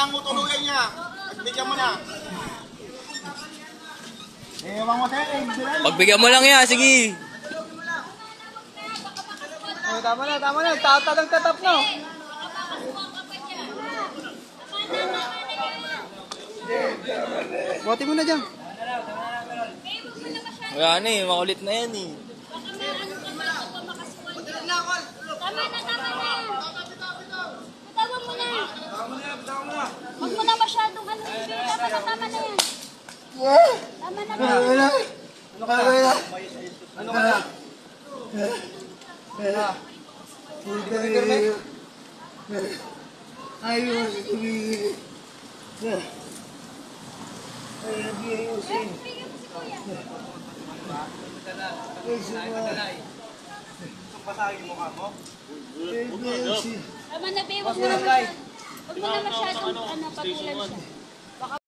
ng utuluyan niya. Pagbigyan mo na. Ewan mo sa'yo, Pagbigyan mo lang yan, sige. Tama na. Tatalang tatap na. Bote mo na dyan. Wala na eh, makulit na yan eh. Tama na. Bitawan mo na. Huwag mo na masyadong ano, tama na yan. Tama na. Ano ka na? Ayos, tumigil. Ayusin. Tama na, be. Huwag mo na masyadong patulan siya.